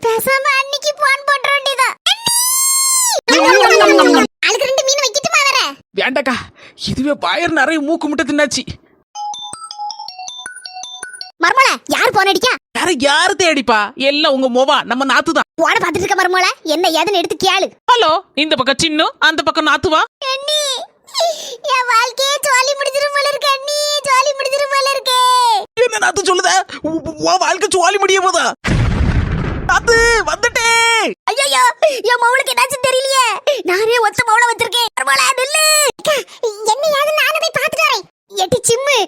பேசாம அன்னைக்கு போன் போட்ற வேண்டியதா. ஆளுக்கு 2 மீன் வைக்கிட்டுமா வர? வேண்டக்கா, இதுவே வயிறு நிறைய மூக்கு முட்டை தின்னாச்சு. மர்மோள யார் போன் அடிக்கா? யாரு தேடிப்பா? எல்லாம் உங்க மோவா, நம்ம நாத்து தான். போன பாத்துட்டு இருக்க மர்மோள, என்ன ஏதுன்னு எடுத்து கேளு. ஹலோ, இந்த பக்கம் சின்னு, அந்த பக்கம் நாத்துவா. அண்ணி, என் வாழ்க்கையே ஜாலி முடிஞ்சிரும் போல இருக்கு அண்ணி, ஜாலி முடிஞ்சிரும் போல இருக்கு. என்ன நாத்து சொல்லுத? உன் வாழ்க்கை ஜாலி முடிய போதா? நாத்து வந்துட்டே. ஐயோ, என் மவுளுக்கு என்னாச்சும் தெரியலையே. நானே ஒத்த மவுள வச்சிருக்கேன். மர்மோள நில்லு. என்ன ஏது நானே போய் பாத்துட்டு வரேன். எட்டி சிம்மு,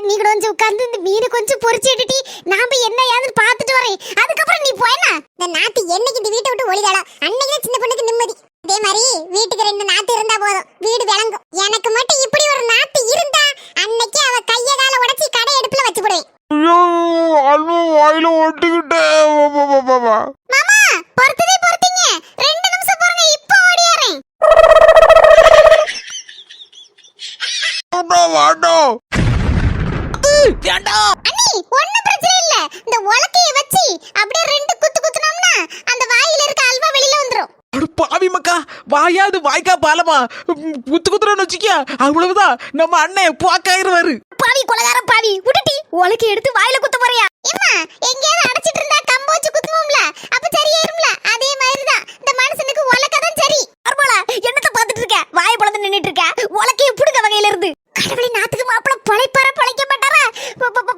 நீ கொஞ்சம் உட்கார்ந்து இந்த மீனை கொஞ்சம் பொரிச்சு எடுட்டி, நான் போய் என்ன ஏதுன்னு பாத்துட்டு வரேன். அதுக்கப்புறம் நீ போயனா. இந்த நாத்து என்னைக்கு இந்த வீட்டை விட்டு ஓடிடாளோ அன்னைக்கு சின்ன பொண்ணுக்கு நிம்மதி. அதே மாதிரி வீட்டுக்கு 2 நாத்து இருந்தா போதும், வீடு விளங்கும். எனக்கு மட்டும் இப்படி ஒரு நாத்து இருந்தா அன்னைக்கு அவ கைய கால உடைச்சி கடை அடுப்புல வச்சு போடுவேன். ஐயோ, அல்வா வாயில ஒட்டிக்கிட்டே. மாமா, பொறுத்தவே பொறுத்தீங்க. 2 நிமிஷம் பாருங்க, இப்ப ஓடியாரேன். வாடா அண்ணி, ஒண்ணும் பிரச்சனை இல்ல. இந்த உலக்கைய வச்சு அப்படியே 2 குத்து குத்துனோம்னா அந்த வாயில இருக்க அல்வா வெளியில வந்துரும். அட பாவி மக்கா, வாயாது வாய்க்கா பாலமா குத்து குத்துறன்னு வச்சுக்கியா, அவ்வளவுதான். நம்ம அண்ணன் பாக்காயிருவாரு. பாவி கொலகாரம் பாவி, விட்டுட்டி உலக்கை எடுத்து வாயில குத்த போறியா? ஏம்மா, எங்கேயாவது அடைச்சிட்டு இருந்தா கம்பு வச்சு குத்துவோம்ல, அப்ப சரியாயிரும்ல. அதே மாதிரி தான் இந்த மனுஷனுக்கு உலக்கை தான் சரி. மர்மோள என்னத்த பாத்துட்டு இருக்க? வாயை பொளந்து நின்னுட்டு இருக்க. உலக்கைய புடுங்க வகையில இருந்து. கடவுளே, நாத்துக்கு மாப்பிள பொழைப்பார பொழைக்க மாட்டாரா?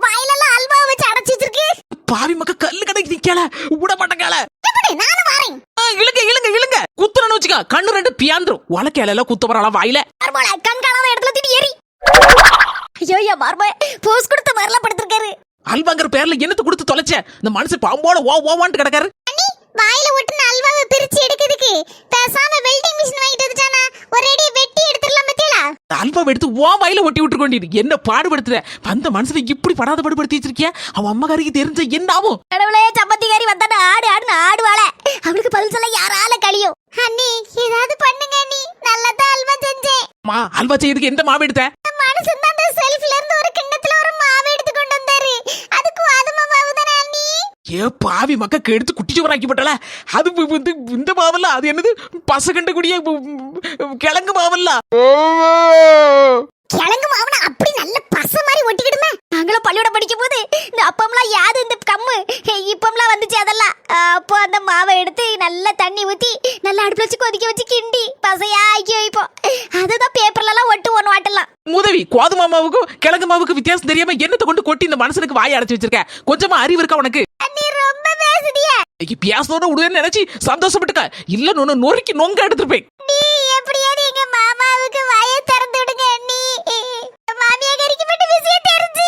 வாயிலெல்லாம் அல்வா வச்சு அடைச்சு வச்சிருக்கு. பாவி மக்கா, கல்லு கடைக்கு நிக்கல, விட மாட்டேங்கல. எப்படி நானும் வரேன். இழுங்க இழுங்க இழுங்க, குத்துறன்னு வச்சுக்கா, கண்ணு 2 பியாந்துரும். உலக்கையில எல்லாம் குத்த வராளா வாயில. மர்மோள கண் காணாத இடத்துல திட்டி ஏறி. ஐயோ, மர்மோ போஸ் கொடுத்த மாதிரிலாம் படுத்திருக்காரு. அல்வாங்கிற பேர்ல என்னத்து கொடுத்து தொலைச்ச? இந்த மனுஷன் பாம்போட ஓவான்ட்டு கிடக்காரு. அண்ணி, வாயில ஒட்டுன அல்வாவை பிரிச்சு எடுக்கிறதுக்கு பேசாம வெல்டிங் மிஷின் வாங்கிட்டு வந்துட்டானா, ஒரேடி வெட்டி எடுத்துடலாம் பத்தியலா. அல்வாவை எடுத்து வாயில ஒட்டி விட்டு கொண்டிரு. என்ன பாடுபடுத்துற? வந்த மனுஷனை இப்படி படாத பாடுபடுத்தி வச்சிருக்கிய. அவன் அம்மாக்காரிக்கு தெரிஞ்ச என்ன ஆகும்? கடவுளே, சம்பந்திகாரி வந்தானே ஆடு ஆடுன்னு ஆடுவாள. அவளுக்கு பதில் சொல்ல யாரால கழியும்? அண்ணி, ஏதாவது பண்ணுங்க அண்ணி, நல்லதா அல்வா செஞ்சேன். அல்வா செய்யறதுக்கு எந்த மாவு எடுத்த? மனுஷன் தான் அந்த செல்ஃப்ல இருந்து ஒரு கிண்ணத்துல ஒரு மாவு எடுத்து கொண்டு வந்தாரு. அதுக்கு அதுமா மாவு தானே அண்ணி? ஏ பாவி மக்கா, கெடுத்து குட்டி சோறாக்கி போட்டல. அது இந்த மாவல்ல, அது என்னது பசகண்ட குடிய கிழங்கு மாவல்ல. கிழங்கு மாவுனா அப்படி நல்ல பச மாதிரி ஒட்டிக்கிடுமே. நாங்களும் பள்ளியோட படிக்கும் போது இந்த அப்பம்லாம் யாது இந்த கம்மு இப்பம்லாம் வந்துச்சு. அதெல்லாம் அப்போ அந்த மாவை எடுத்து நல்லா தண்ணி ஊத்தி நல்லா அடுப்புல வச்சு கொதிக்க வச்சு கிண்டி பசையா ஆக்கி வைப்போம். அதுதான் பேப்பர்ல எல்லாம் ஒட்டு ஒன்று வாட்டலாம். முதவி கோதுமை மாவுக்கும் கிழங்கு மாவுக்கு வித்தியாசம் தெரியாம என்னத்தை கொண்டு கொட்டி இந்த மனுஷனுக்கு வாயை அடைச்சு வச்சிருக்க? கொஞ்சமா அறிவு இருக்கா உனக்கு? நீ ரொம்ப பேசுதியா? பேசோட விடுவேன்னு நினைச்சு சந்தோஷப்பட்டுக்க. இல்ல நொறுக்கி நொங்க எடுத்துருப்பேன். நீ எப்படியாவது எங்க மாமாவுக்கு வாயை திறந்து விடுங்க அண்ணி. மாமியாரிக்கு மட்டும் விஷயம் தெரிஞ்சு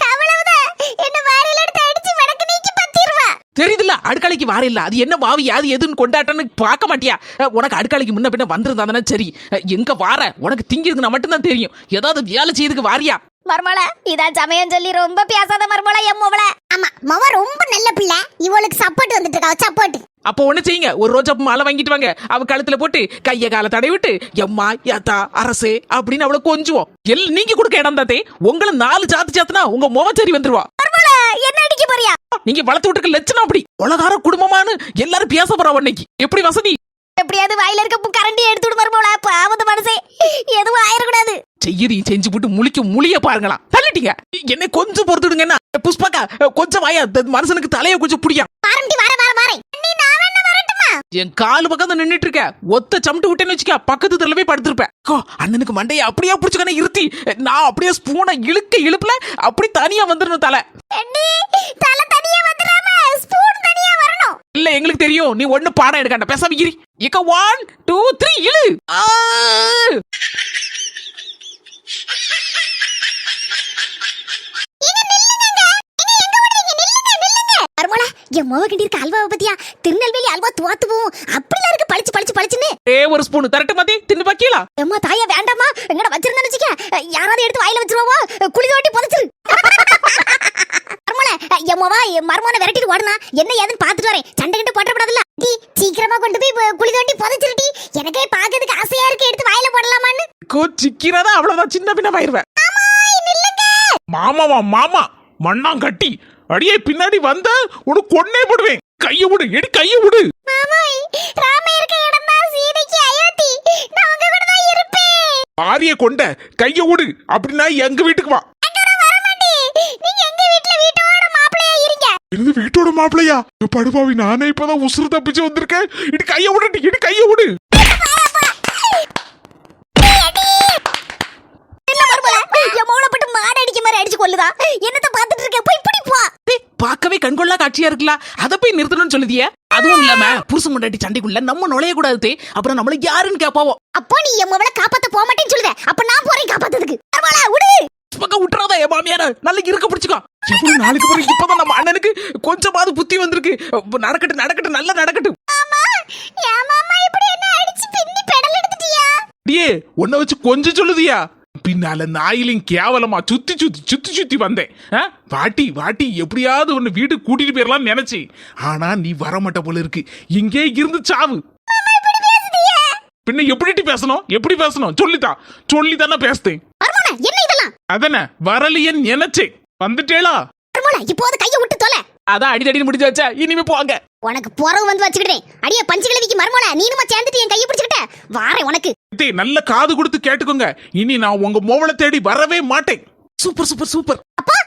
அவ்வளவுதான், என்ன வாரில எடுத்து அடிச்சு வடக்கு நீக்கி பத்திடுவா. தெரியுதுல்ல, அடுக்காலைக்கு வார இல்ல. அது என்ன மாவு யாது எதுன்னு கொண்டாட்டன்னு பார்க்க மாட்டியா? உனக்கு அடுக்காலைக்கு முன்ன பின்ன வந்திருந்தாதானே சரி. எங்க வார உனக்கு திங்கிறதுக்கு மட்டும்தான் தெரியும். ஏதாவது வேலை செய்யறதுக்கு வாரியா? மர்மோள, இதான் சமயம் சொல்லி ரொம்ப பேசாத மர்மோள, என் மோவள. ஆமா, மவ ரொம்ப நல்ல பிள்ளை. இவளுக்கு சப்போர்ட் வந்துட்டு இருக்கா, சப்போர்ட். அப்போ ஒண்ணு செய்யுங்க, ஒரு ரோஜா மாலை வாங்கிட்டு வாங்க. அவ கழுத்துல போட்டு கைய கால தடை விட்டு எம்மா யாத்தா அரசே அப்படின்னு அவளை கொஞ்சுவோம். நீங்க கொடுக்க இடம் தாத்தே. உங்களை 4 சாத்துனா உங்க முகச்சரி வந்துருவா. என்ன அடிக்க போறியா? நீங்க வளர்த்து விட்டுருக்க லட்சணம் அப்படி. உலகார குடும்பமானு எல்லாரும் பேச போறா. இன்னைக்கு எப்படி வசதி? எப்படியாவது வாயில இருக்க கரண்டி எடுத்து விடு மர்மோள. பாவத மனசே, எதுவும் ஆயிரக்கூடாது. செய்யறீங்க செஞ்சு போட்டு முழிய பாருங்களா. தள்ளிட்டீங்க. என்ன கொஞ்சம் பொறுத்துடுங்கன்னா புஷ்பாக்கா, கொஞ்சம் வாயா, மனுஷனுக்கு தலைய கொஞ்சம் புடியா. என் காலு பக்கம் நின்னுட்டு இருக்க. ஒத்த சமட்டு விட்டேன்னு வச்சுக்க, பக்கத்து தெருல போய் படுத்திருப்பேன். அண்ணனுக்கு மண்டையை அப்படியே புடிச்சுக்கணும் இருத்தி. நான் அப்படியே ஸ்பூனை இழுப்புல அப்படி தனியா வந்துடணும். தலை தனியா வந்துடாம ஸ்பூன் தனியா வரணும். இல்ல, எங்களுக்கு தெரியும். நீ ஒண்ணு பாடம் எடுக்காண்ட, பேசாம இரு. 1 2 3 இழு. மர்மோள, என் மோவ கிண்டி இருக்க அல்வாவை பத்தியா? திருநெல்வேலி அல்வா துவாத்துவோம் அப்படிலாம் இருக்கு, பளிச்சு பளிச்சு பளிச்சுன்னு. ஒரு ஸ்பூன் தரட்டு மாத்தி தின்னு பாக்கீங்களா? அம்மா தாயா வேண்டாமா, எங்கட வச்சிருந்தேன்னு வச்சுக்க, யாராவது எடுத்து வாயில வச்சிருவா. குழி தோண்டி புதைச்சிரு. மர்மோள, என் மோவா மர்மோனை விரட்டிட்டு ஓடுனா என்ன ஏதுன்னு பாத்துட்டு வரேன். சண்டை கிட்ட போட்டப்படாதுல்ல. சீக்கிரமா கொண்டு போய் குழி தோண்டி புதைச்சிருட்டி. எனக்கே பாக்கிறதுக்கு ஆசையா இருக்கு, எடுத்து வாயில போடலாமான்னு. சிக்கிறதா அவ்வளவுதான், சின்ன பின்ன ஆயிருவேன். மாமாவா மாமா மண்ணாங்கட்டி அடியே பின்னாடி வந்த உனக்கு கொன்னே போடுவேன். கைய விடு, எடி கைய விடு. மாமாய் ராம இருக்க இடம் தான் சீதைக்கு அயோத்தி. நான் உங்க கூட தான் இருப்பேன். ஆரிய கொண்ட கைய விடு, அப்படின்னா எங்க வீட்டுக்கு வா. அங்க நான் வர மாட்டேன். நீங்க எங்க வீட்ல வீட்டோட மாப்பிளையா இருங்க. இது வீட்டோட மாப்பிளையா? படுபாவி, நானே இப்பதான் உசுறு தப்பிச்சு வந்திருக்கேன். இடி கைய விடு, இடி கைய விடு. என்னத்த பாத்துட்டு இருக்க? போய் பிடி போ. பார்க்கவே கண்கொள்ளா காட்சியா இருக்குல்ல, அத போய் நிறுத்தணும்னு சொல்லுதியே. அதுவும் இல்லாம புருஷன் முன்னாடி சண்டைக்குள்ள நம்ம நுழைய கூடாது. அப்புறம் நம்மள யாருன்னு கேப்பாவோ. அப்போ நீ என் மவளை காப்பாத்த போக மாட்டேன்னு சொல்லுத. அப்ப நான் போறேன் காப்பாத்துறதுக்கு. பரவாயில்ல, விடு. பக்கம் விட்டுறாதா என் மாமியார. நல்லா இருக்க பிடிச்சுக்கோ. எவ்வளவு நாளுக்கு பிறகு இப்பதான் நம்ம அண்ணனுக்கு கொஞ்சமாவது புத்தி வந்திருக்கு. நடக்கட்டும் நடக்கட்டும், நல்லா நடக்கட்டும். மாமா, ஏன் மாமா இப்படி என்ன அடிச்சு பின்னி பெடல் எடுத்துட்டியா? டியே, உன்னை வச்சு கொஞ்சம் சொல்லுதியா? பின்னால நாயிலும் கேவலமா சுத்தி சுத்தி சுத்தி சுத்தி வந்தேன். வாட்டி வாட்டி எப்படியாவது உன்னை வீட்டுக்கு கூட்டிட்டு போயிடலாம் நினைச்சு. ஆனா நீ வரமாட்ட போல இருக்கு. இங்கே இருந்து சாவு. பின்ன எப்படி பேசணும்? எப்படி பேசணும்? சொல்லித்தானே பேசுறேன். என்ன இதெல்லாம்? அதன வரலையன்னு நினைச்சேன். வந்துட்டேளா? இப்போது கைய விட்டு தொலை. அதான் அடிதடி முடிஞ்சு வச்சா. இனிமே போங்க. உனக்கு பொறவு வந்து வச்சுக்கிட்டேன். அடியே பஞ்சுகிழவிக்கு மர்மோல நீனுமா சேர்ந்துட்டு என் கையை பிடிச்சுக்கிட்ட. வாரேன் உனக்கு. நல்ல காது கொடுத்து கேட்டுக்கோங்க. இனி நான் உங்க மோவலை தேடி வரவே மாட்டேன். Super super super. அப்பா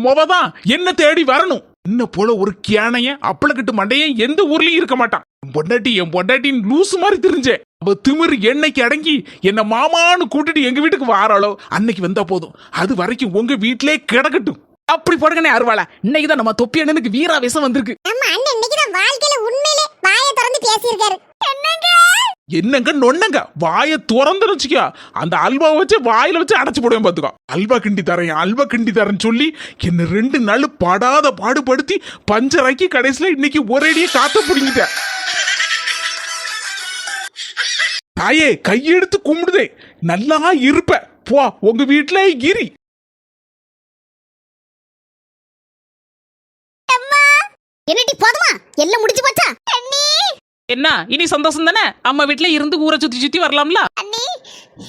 மோவதான் என்ன தேடி வரணும். என்ன போல ஒரு கேனைய அப்பளக்கிட்டு மண்டையன் எந்த ஊர்லயும் இருக்க மாட்டான். என் பொண்டாட்டின்னு லூசு மாதிரி தெரிஞ்சேன். அவ திமிரு என்னைக்கு அடங்கி என்ன மாமான்னு கூட்டிட்டு எங்க வீட்டுக்கு வாராளோ அன்னைக்கு வந்தா போதும். அது வரைக்கும் உங்க வீட்டிலே கிடக்கட்டும். அப்படி போடுங்கனே அருவாளா. இன்னைக்குதான் நம்ம தொப்பி அண்ணனுக்கு வீராவேசம் வந்திருக்கு. நம்ம அண்ணன் இன்னைக்குதான் வாழ்க்கையில உண்மையிலே வாயை திறந்து பேசியிருக்காரு. என்னங்க நொன்னங்க வாயை திறந்து வச்சுக்கா. அந்த அல்வா வச்சு வாயில வச்சு அடைச்சு போடுவேன் பாத்துக்கோ. அல்வா கிண்டி தரேன் சொல்லி என்ன 2 நாள் படாத பாடுபடுத்தி பஞ்சராக்கி கடைசியில இன்னைக்கு ஒரேடியே காத்த பிடிங்கிட்ட. தாயே கையெடுத்து கும்பிடுதே. நல்லா இருப்ப போ, உங்க வீட்டுல இரி. என்னடி போதுமா? எல்லாம் முடிஞ்சு போச்சா? அண்ணி என்ன இனி சந்தோஷம் தானே? அம்மா வீட்டுல இருந்து ஊரை சுத்தி சுத்தி வரலாம்ல. அண்ணி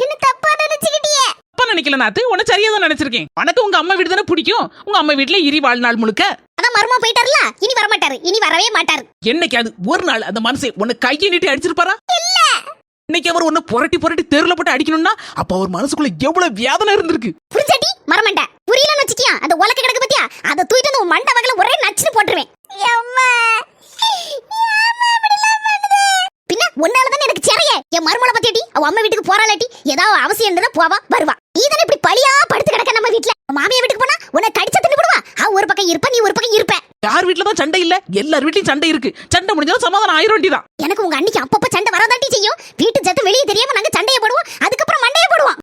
என்ன தப்பா நினைச்சுக்கிட்டியே? தப்பா நினைக்கல நாத்து, உன்னை சரியா தான் நினைச்சிருக்கேன். உனக்கு உங்க அம்மா வீடு தானே பிடிக்கும். உங்க அம்மா வீட்டுல இரி வாழ்நாள் முழுக்க. அதான் மர்மமா போயிட்டாருல, இனி வர மாட்டாரு. இனி வரவே மாட்டாரு. என்னைக்காவது ஒரு நாள் அந்த மனுஷன் உன்னை கையை நீட்டி அடிச்சிருப்பாரா? இல்ல. இன்னைக்கு அவர் உன்னை புரட்டி புரட்டி தெருல போட்டு அடிக்கணும்னா அப்ப அவர் மனசுக்குள்ள எவ்வளவு வேதனை இருந்திருக்கு. புரிஞ்சாடி? மரமண்ட புரியலன்னு வச்சுக்கியா? அந்த உலக்க கிடக்கு பத்தியா? அதை தூக்கிட்டு வந்து உன் மண்ட வகல ஒரே நச்சுன்னு போட்டுருவேன். பின்ன உன்னாலதான் எனக்கு சிறைய. என் மருமலை பத்தியடி அவ அம்மா வீட்டுக்கு போறாளாட்டி ஏதாவது அவசியம் இருந்தா போவா வருவா. நீ தானே இப்படி பழியா படுத்து கிடக்க நம்ம வீட்டுல. மாமியா வீட்டுக்கு போனா உன்னை கடிச்ச தின்னு போடுவா. அவ ஒரு பக்கம் இருப்ப, நீ ஒரு பக்கம் இருப்ப. யார் வீட்டுலதான் சண்டை இல்ல? எல்லார் வீட்லயும் சண்டை இருக்கு. சண்டை முடிஞ்சாலும் சமாதானம் ஆயிரம் வேண்டிதான். எனக்கு உங்க அன்னைக்கு அப்பப்ப சண்டை வரதாட்டி செய்யும். வீட்டு சத்து வெளியே தெரியாம நாங்க சண்டையை போடுவோம். அதுக்கப்புறம் மண்டையை போடுவோம்.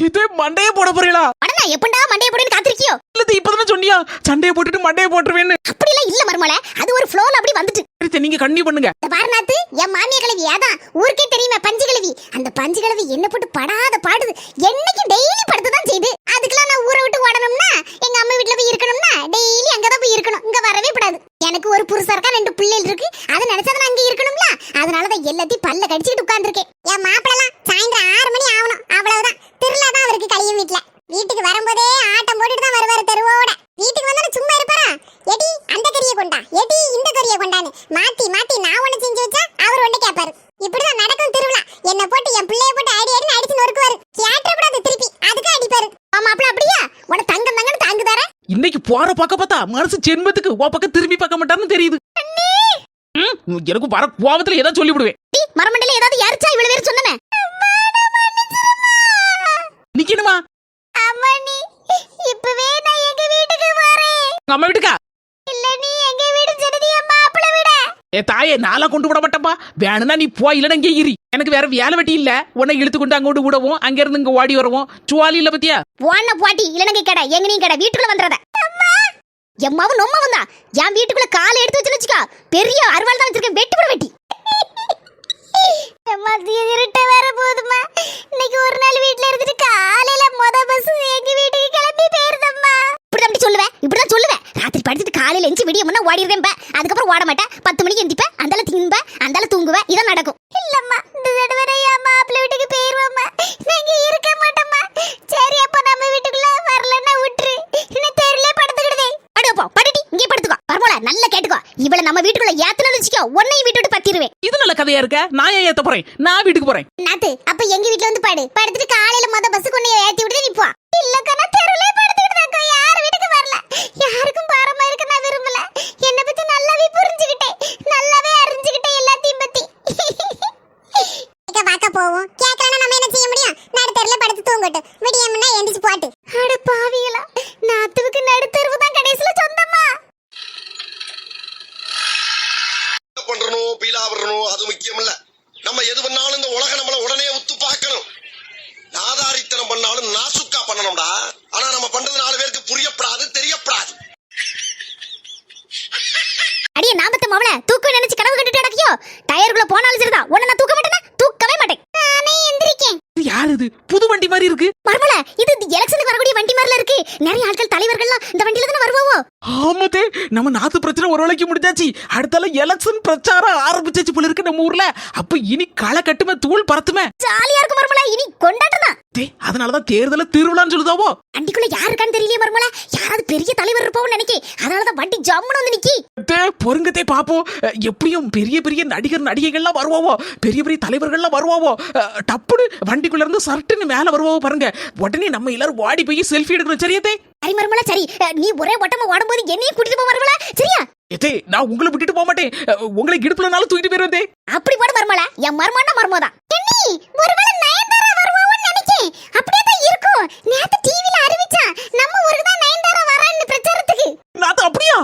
இதே மண்டையை போட போறீங்களா? அடனா எப்பண்டா மண்டையை போடுன்னு காத்திருக்கியோ? இல்ல இப்பதானே சொன்னியா சண்டையை போட்டுட்டு மண்டையை போட்டுருவேன்னு. அப்படி எல்லாம் இல்ல மருமலை, அது ஒரு ஃப்ளோல அப்படி வந்துட்டு. நீங்க கண்ணி பண்ணுங்க. பாரநாத்து என் மாமியா கிழவி அதான் ஊருக்கே தெரியுமா பஞ்சு கிழவி. அந்த பஞ்சு கிழவி என்ன போட்டு படாத பாடுது. என்னைக்கு டெய்லி படுத்துதான் செய்யுது. அதுக்கெல்லாம் நான் ஊரை விட்டு ஓடணும்னா எங்க அம்மா வீட்டுல போய் இருக்கணும்னா டெய்லி அங்கதான் போய் இருக்கணும். இங்க வரவே கூடாது. எனக்கு ஒரு புருஷா இருக்கா, 2 பிள்ளைகள் இருக்கு. அதை நினைச்சா அங்க இருக்கணும்ல. அதனாலதான் எல்லாத்தையும் பல்ல கடிச்சிட்டு உட்கார்ந்துருக்கேன். என் மாப்பிள்ளலாம் சாயந்தரம் 6 மணி ஆகணும். அவ்வளவுதான். திருவிழாதான் அவருக்கு கலியும் வீட்டுல. வீட்டுக்கு வரும்போதே ஆட்டம் போட்டுட்டு தான் வருவாரு தெருவோட. வீட்டுக்கு வந்தாலும் சும்மா இருப்பாரா? எடி அந்த கறியை கொண்டா, எடி இந்த கறியை கொண்டான்னு மாத்தி மாத்தி நான் ஒண்ணு செஞ்சு வச்சா அவர் ஒண்ணு கேட்பாரு. இப்படிதான் நடக்கும் திருவிழா. என்ன போட்டு என் பிள்ளைய போட்டு அடி அடின்னு அடிச்சு நொறுக்குவாரு. கேட்டக்கூடாது திருப்பி, அதுக்கு அடிப்பாரு. மாப்பிள்ள அப்படியா? உன தங்கம் தங்கன்னு தாங்கு தர. இன்னைக்கு போற பக்கம் பார்த்தா மனசு ஜென்மத்துக்கு ஓ பக்கம் திரும்பி பார்க்க மாட்டாருன்னு தெரியுது. எனக்கு வர கோபத்துல ஏதாவது சொல்லி விடுவேன். மரமண்டல ஏதாவது யாருச்சா இவ்வளவு பேர் சொன்னனே. நிக்கணுமா? அம்மனி இப்பவே நான் எங்க வீட்டுக்கு வரேன். உங்க அம்மா வீட்டுக்கா? இல்ல நீ எங்க வீடு சொன்னது என் மாப்பிள்ளை வீட. தாயே நாளா கொண்டு விட மாட்டப்பா. வேணும்னா நீ போ, இல்லைன்னா இங்கே இரு. எனக்கு வேற வேலை வெட்டி இல்ல. உன்னை இழுத்து கொண்டு அங்கோட்டு விடவும் அங்க இருந்து இங்க ஓடி வரவும் சுவாலி இல்ல பத்தியா? போன போட்டி இல்லைன்னு கடை எங்க நீ கடை வீட்டுக்குள்ள வந்துறத. எம்மாவும் நொம்மாவும் தான் என் வீட்டுக்குள்ள காலை எடுத்து வச்சு வச்சுக்கா. பெரிய அருவாள் தான் வச்சிருக்கேன். வெட்டி விட வெட்டி. இருட்ட வேற போதுமா. இன்னைக்கு ஒரு நாள் வீட்டுல இருந்துட்டு காலையில பஸ் எங்க வீட்டுக்கு கிளம்பி போயிருந்தம்மா. இப்படிதான் சொல்லுவேன், இப்படிதான் சொல்லுவேன். ராத்திரி படுத்துட்டு காலையில எஞ்சி விடிய முன்னா ஓடிடுவேன். அதுக்கப்புறம் ஓட மாட்டேன். 10 மணிக்கு எந்திப்பேன். அந்தால தின்ப அந்தால தூங்குவேன். இதான் நடக்கும். இல்லம்மா இந்த தடவை என் மாப்பிள்ளை வீட்டுக்கு போயிருவோம்மா. நாங்க இருக்க மாட்டோம்மா. சரி அப்ப நம்ம வீட்டுக்குள்ள வரலன்னா விட்டுரு. இன்னும் தெருல படுத்துக்கிடுதே. படுப்போம், படுட்டி இங்கே படுத்துக்கோ. பரமோல நல்லா கேட்டுக்கோ. இவளை நம்ம வீட்டுக்குள்ள ஏத்தணும்னு வச்சுக்கோ, உன்னையும் வீட்டு விட்டு பத்திடுவேன். இது நல்ல கதையா இருக்க. நான் ஏன் ஏத்த போறேன்? நான் வீட்டுக்கு போறேன். நாத்து, அப்ப எங்க வீட்ல வந்து பாடு. படுத்துட்டு காலையில பஸ் கொண்டு ஏத்தி விட்டு நீ போ. இல்லக்கா தெருவுல படுத்துக்கிட்டு இருக்கோம், யார் வீட்டுக்கு வரல. யாருக்கும் பாரமா இருக்க நான் விரும்பல. என்ன பத்தி நல்லாவே புரிஞ்சுக்கிட்டேன், நல்லாவே அறிஞ்சுக்கிட்டேன் எல்லாத்தையும் பத்தி. வாக்க போவோம். கேட்கலன்னா நம்ம என்ன செய்ய முடியும்? நடுத்தெருல படுத்து தூங்கட்டும், விடியம்னா எந்திரிச்சு போட்டு. அட பாவிகளா, நாத்துவுக்கு நடுத்தெருவு தான் கடைசில சொந்தமா. பண்றணும் பீலா வரணும் அது முக்கியம் இல்ல. நம்ம எது பண்ணாலும் இந்த உலக நம்மள உடனே உத்து பார்க்கணும். நாதாரித்தனம் பண்ணாலும் நாசுக்கா பண்ணணும்டா. ஆனா நம்ம பண்றது 4 பேருக்கு புரியப்படாது, தெரியப்படாது. அடியே நாமத்த மவள, தூக்க நினைச்சு கனவு கண்டுட்டு நடக்கியோ? டயருக்குள்ள போனாலும் சரிதான், உன்னை நான் தூக்க மாட்டேனா? தூக்கவே மாட்டேன். நானே எந்திரிக்கேன். இது யாரு? இது புது வண்டி மாதிரி இருக்கு. மர்மல, இது எலெக்ஷனுக்கு வரக்கூடிய வண்டி மாதிரில இருக்கு. நிறைய ஆட்கள் தலைவர்கள்லாம் இந்த வண்டியில தான வருவாவோ. ஆமாதே, நம்ம நாத்து பிரச்சனை ஒரு வேளைக்கு முடிஞ்சாச்சு. அடுத்தால எலெக்ஷன் பிரச்சாரம் ஆரம்பிச்சாச்சு போல இருக்கு நம்ம ஊர்ல. அப்ப இனி களை கட்டுமே, தூள் பறத்துமே. ஜாலியா இருக்கு மர்மல, இனி கொண்டாட்டம் தான். அதனாலதான் தேர்தல திருவிழான்னு சொல்லுதாவோ. வண்டிக்குள்ள யாரு இருக்கான்னு தெரியலையே மர்மல. யாராவது பெரிய தலைவர் இருப்போம்னு நினைக்கேன். அதனாலதான் வண்டி ஜம்முன்னு வந்து நிக்கி. பொறுங்கத்தே பாப்போம். எப்படியும் பெரிய பெரிய நடிகர் நடிகைகள்லாம் வருவாவோ, பெரிய பெரிய தலைவர்கள்லாம் வருவாவோ. டப்புன்னு வண்டிக்குள்ள இருந்து சர்ட்டுன்னு மேல வருவாவோ பாருங்க. உடனே நம்ம எல்லாரும் ஓடி போய் செல்ஃபி எடுக்கணும். சரியாதே? சரி மர்மல, சரி. நீ ஒரே ஓட்டமா ஓடும்போது என்னையும் கூட்டிட்டு போ மர்மல, சரியா? நான் உங்களை விட்டுட்டு போக மாட்டேன். உங்களை இடுப்புலனாலும் தூக்கிட்டு போயிருந்தே. அப்படி போடு மர்மல. என் மர்மன்னா மர்மதான். ஒருவேளை நயன்தாரா வருவான்னு நினைக்கேன். அப்படியே தான் இருக்கும். நேத்து டிவில அறிவிச்சா நம்ம ஊருக்கு தான் நயன்தாரா வரான்னு பிரச்சாரத்துக்கு. நாத்து அப்படியா?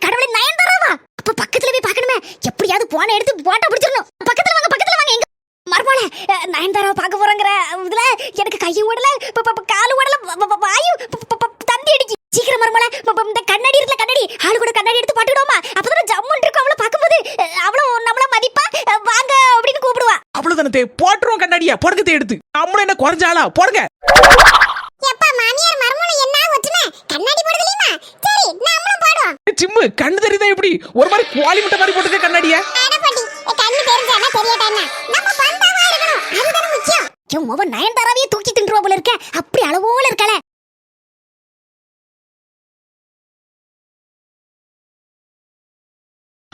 கடவுளே, நயன்தாராவா? அப்ப பக்கத்துல போய் பார்க்கணுமே. எப்படியாவது போன எடுத்து போட்டோ பிடிச்சிடணும். பக்கத்துல வாங்க. எங்க மர்மல, நயன்தாராவை பார்க்க போறங்கற இதுல எனக்கு கையும் ஓடல, காலும் ஓடல, வாயும் தந்தி அடிக்கி. சீக்கிரம் மர்மல, இந்த கண்ணாடி இருக்குல, கண்ணாடி ஆளு கூட கண்ணாடி எடுத்து பாட்டுடுவோமா? அப்பதான் ஜம்முன்னு இருக்கும். அவளை பார்க்கும்போது அவளும் நம்மள மதிப்பா வாங்க அப்படின்னு கூப்பிடுவா. அவ்வளவுதானே, போட்டுருவோம் கண்ணாடியா. போடுங்கத்தை எடுத்து. நம்மளும் என்ன குறைஞ்சாளா? போடுங்க. எப்பா மாமியார் மர்மல என்ன ஒற்றுமை? கண்ணாடி போடுதலிமா? சரி, நம்மளும் போடுவோம். சிம்மு, கண்ணு தெரியுதா எப்படி? ஒரு மாதிரி குவாலி முட்டை மாதிரி போட்டுக்க கண்ணாடியா. அடப்படி, கண்ணு தெரிஞ்சானா தெரியட்டானா? நம்ம பந்தாவா இருக்கணும், அதுதான் முக்கியம். மொவ நயன்தாராவையே தூக்கி தின்றுவா போல இருக்க. அப்படி அளவோல இருக்கல.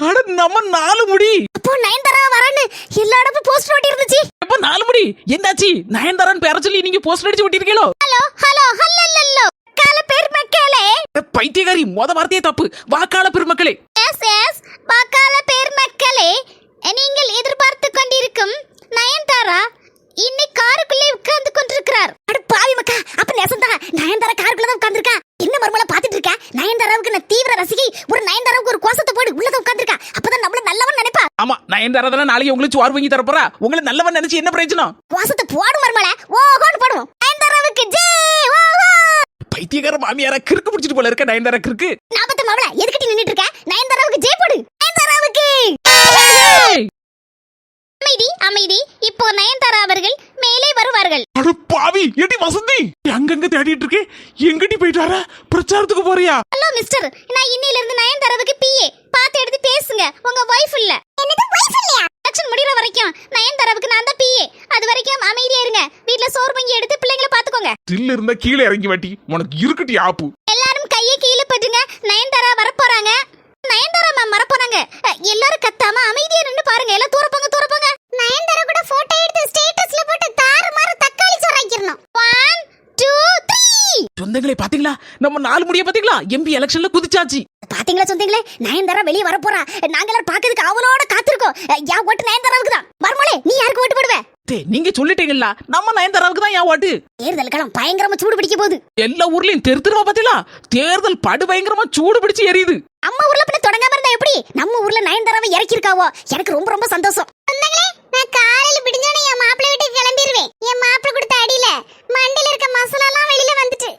அட நம்ம 4 முடி. அப்போ நயன்தாரா வரான்னு எல்லா இடமும் போஸ்டர் ஒட்டி இருந்துச்சு. அப்ப 4 முடி என்னாச்சு? நயன்தாரான்னு பேர சொல்லி நீங்க போஸ்டர் அடிச்சு ஒட்டிருக்கீங்களோ? ஹலோ ஹல்லல்லோ, கால பெருமக்களே. பைத்தியகாரி, மொத வார்த்தையே தப்பு. வாக்காள பெருமக்களே. எஸ் வாக்காள பெருமக்களே, நீங்கள் எதிர்பார்த்து கொண்டிருக்கும் நயன்தாரா இன்னைக்கு காருக்குள்ளே உட்கார்ந்து கொண்டிருக்கிறார். அட பாவி மக்கா, அப்ப நெசந்தா நயன்தாரா காருக்குள்ள தான் உட்கார்ந்திருக்கா. என்ன மர்மல பாத்துட்டு இருக்க? நயன்தாராவுக்கு நான் தீவிர ரசிகை. ஒரு நயன்தாராவுக்கு ஒரு கோசத்தை போடு, உள்ளத உட்கார்ந்திருக்கா. அப்பதான் நம்மள நல்லவன் நினைப்பா. ஆமா, நயன்தாரா தான நாளைக்கு உங்களுக்கு சோறு வாங்கி தர போறா. உங்களை நல்லவன் நினைச்சு என்ன பிரயோஜனம்? கோசத்தை போடு மர்மல, ஓஹோன்னு போடுவோம். நயன்தாராவுக்கு ஜெய் ஓஹோ. பைத்தியகார மாமியாரா, கிறுக்கு பிடிச்சிட்டு போல இருக்க நயன்தாரா கிறுக்கு. நாபத்த மாவள, எதுக்கிட்ட நின்னுட்டு இருக்க? நயன்தாராவுக்கு ஜெய் போடு. நயன்தாராவுக்கு அமைதி. இப்போ நயன்தாரா அவர்கள் மேலே வருவார்கள். அட பாவி, ஏடி வசந்தி, அங்கங்க தேடிட்டு இருக்கே. எங்கடி போயிட்டாரா? பிரச்சாரத்துக்கு போறியா? ஹலோ மிஸ்டர், நான் இன்னையில இருந்து நயன்தாராவுக்கு பிஏ. பாத்து எடுத்து பேசுங்க. உங்க வைஃப் இல்ல. என்னது வைஃப் இல்லையா? எலெக்ஷன் முடியற வரைக்கும் நயன்தாராவுக்கு நான் தான் பிஏ. அது வரைக்கும் அமைதியா இருங்க. வீட்ல சோறு வாங்கி எடுத்து பிள்ளைகளை பாத்துக்கோங்க. தில்ல இருந்தா கீழே இறங்கி வாட்டி. உனக்கு இருக்கட்டி ஆப்பு. எல்லாரும் கையை கீழே பட்டுங்க. நயன்தாரா வரப்போறாங்க. நயன்தாரா மேம் வரப்போறாங்க. எல்லாரும் கத்தாம அமைதியா நின்னு பாருங்க. எல்லாம் தூரப்போங்க. நயன்தாரா கூட போட்டோ எடுத்து ஸ்டேட்டஸ்ல போட்டு தாறுமாறு தக்காளி சோறாக்கிரணும். 1 2 3. சொந்தங்களே பாத்தீங்களா? நம்ம 4 முடிய பாத்தீங்களா? எம்பி எலெக்ஷன்ல குதிச்சாச்சு. பாத்தீங்களா சொந்தங்களே? நயன்தாரா வெளிய வர போறா. நாங்க எல்லாரும் பாக்கிறதுக்கு அவளோட காத்திருக்கோம். யா ஓட்டு நயன்தாராவுக்கு தான். மர்மலே, நீ யாருக்கு ஓட்டு போடுவே? நீங்க சொல்லிட்டீங்களா? நம்ம நயன்தாராவுக்கு தான் என் ஓட்டு. தேர்தல் களம் பயங்கரமா சூடு பிடிக்க போகுது. எல்லா ஊர்லயும் தெருவா பாத்தீங்களா? தேர்தல் படு பயங்கரமா சூடு பிடிச்சு எரியுது. நம்ம ஊர்ல பின்ன தொடங்காம இருந்தா எப்படி? நம்ம ஊர்ல நயன்தாராவை இறக்கி இருக்காவோ. எனக்கு ரொம்ப சந்தோஷம். சொந்தங்களே, நான் காலையில விடிஞ்சோனே என் மாப்பிள்ளை வீட்டுக்கு கிளம்பிடுவேன். என் மாப்பிள்ளை கொடுத்த அடியில மண்டில இருக்க மசாலா எல்லாம் வெளியில வந்துட்டு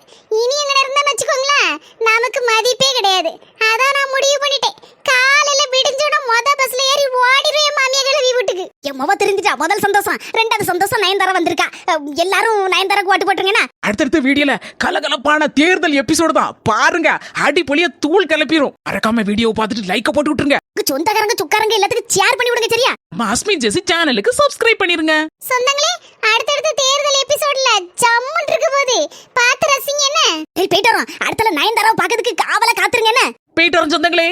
இனி எங்க இருந்தா வச்சுக்கோங்களேன், நமக்கு மதிப்பே கிடையாது. அதான் நான் முடிவு பண்ணிட்டேன். காலையில விடிஞ்சோட மொத பஸ்ல ஏறி ஓடிடுவேன் மாமியா கிளவி வீட்டுக்கு. என் முக தெரிஞ்சுட்டா முதல் சந்தோஷம். ரெண்டாவது சந்தோஷம், நயன்தாரா வந்திருக்கா. எல்லாரும் நயன்தாராக்கு ஓட்டு போட்டுருங்கண்ணா. அடுத்தடுத்த வீடியோல கலகலப்பான தேர்தல் எபிசோடு தான் பாருங்க. அடிப்பொலியா தூள் கிளப்பிரும். மறக்காம வீடியோ பார்த்துட்டு லைக்க போட்டு விட்டுருங்க. சொந்தக்காரங்க சுக்காரங்க எல்லாத்துக்கும் ஷேர் பண்ணி விடுங்க, சரியா? அஸ்மி ஜெசி சேனலுக்கு சப்ஸ்கிரைப் பண்ணிருங்க. சொந்தங்களே, அடுத்தடுத்த தேர்தல் எபிசோட்ல ஜம்முன்னு இருக்க போது பார்த்து ரசிங்க. என்ன போயிட்டு வரோம். அடுத்தல நயன்தாராவை பார்க்கிறதுக்கு காவலா காத்துருங்க. என்ன போயிட்டு வரோம் சொந்தங்களே.